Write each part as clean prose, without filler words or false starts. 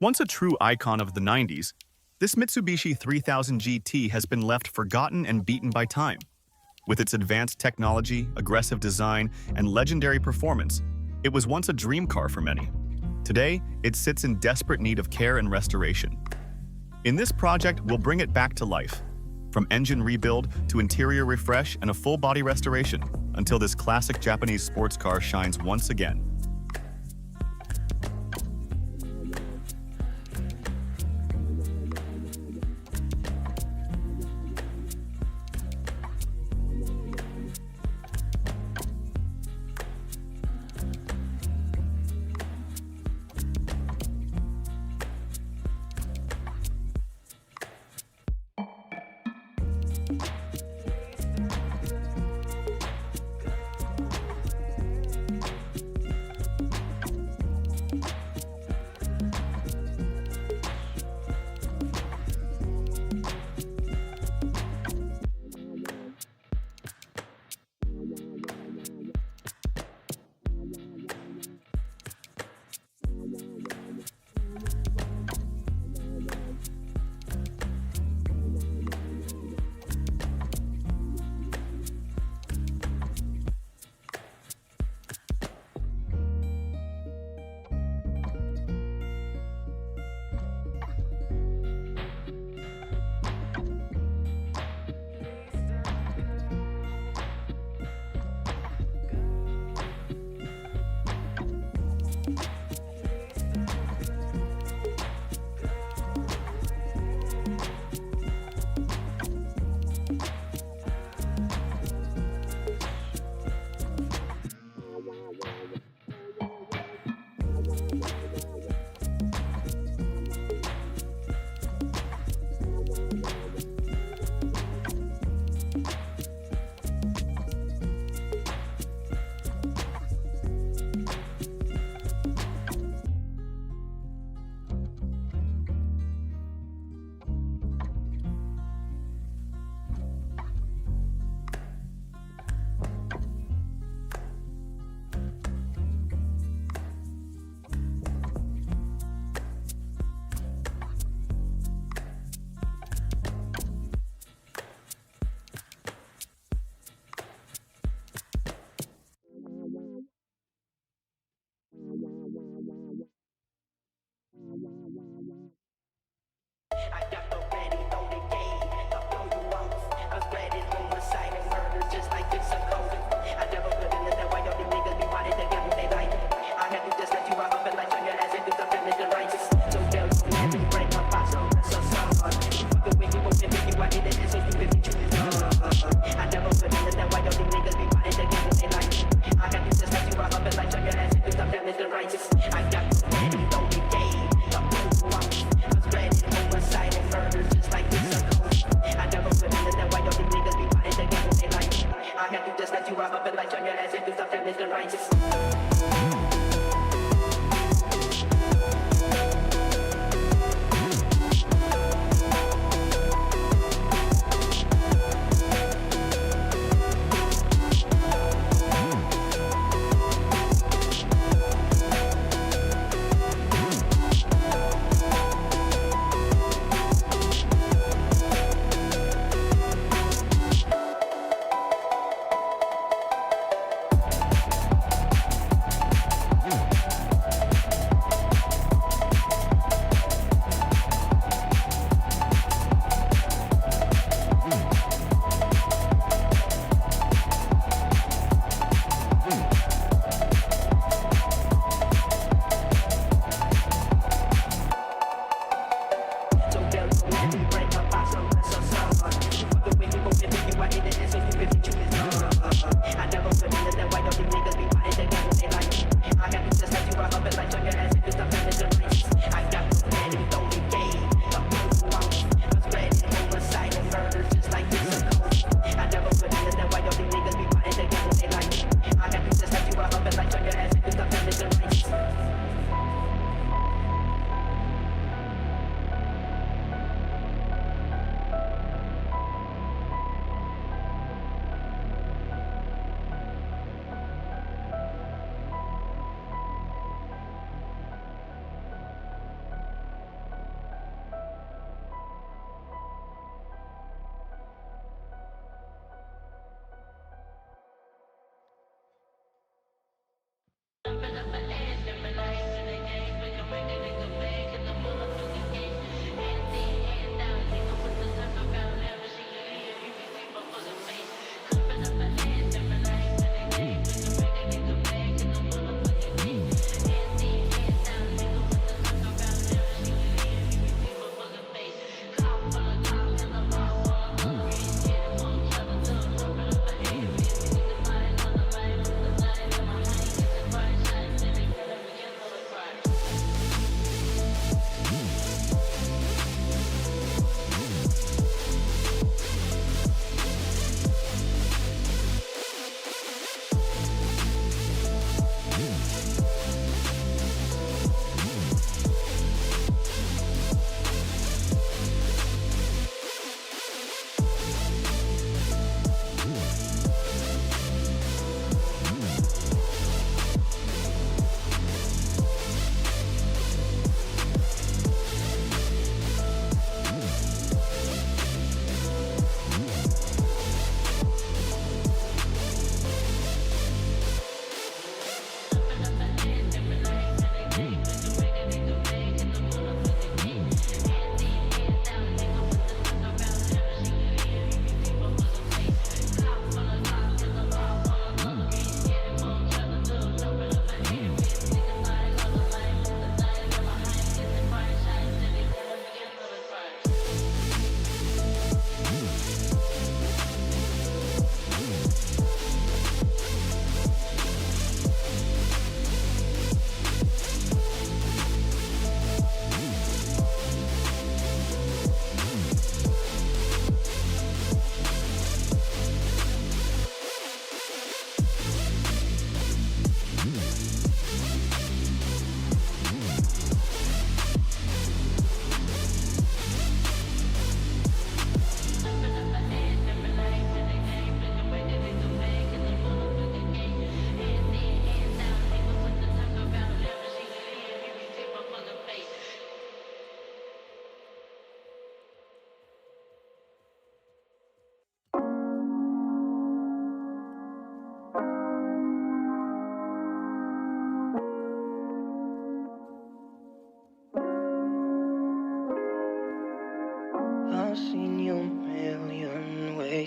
Once a true icon of the 90s, this Mitsubishi 3000GT has been left forgotten and beaten by time. With its advanced technology, aggressive design, and legendary performance, it was once a dream car for many. Today, it sits in desperate need of care and restoration. In this project, we'll bring it back to life, from engine rebuild to interior refresh and a full-body restoration, until this classic Japanese sports car shines once again.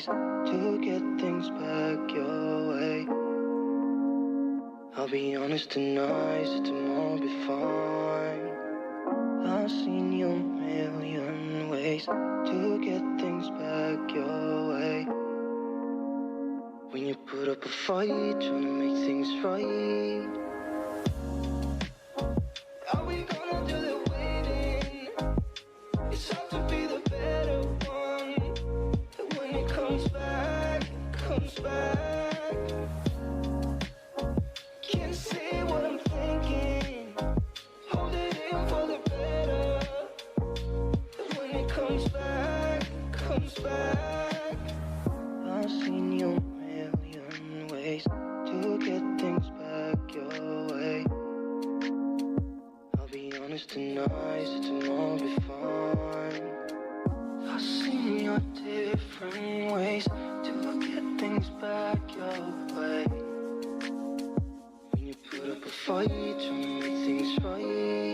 to get things back your way. I'll be honest tonight, so tomorrow will be fine. I've seen you a million ways to get things back your way. When you put up a fight, trying to make things right. Are we gonna do the waiting? It's hard to be the better one. But when it comes back, it comes back. Can't say what I'm thinking. Hold it in for the better. But when it comes back, it comes back. I've seen you a million ways to get things back your way. I'll be honest tonight, so tomorrow will be fine. I've seen your different ways to get things back your way. When you put up a fight, trying to make things right.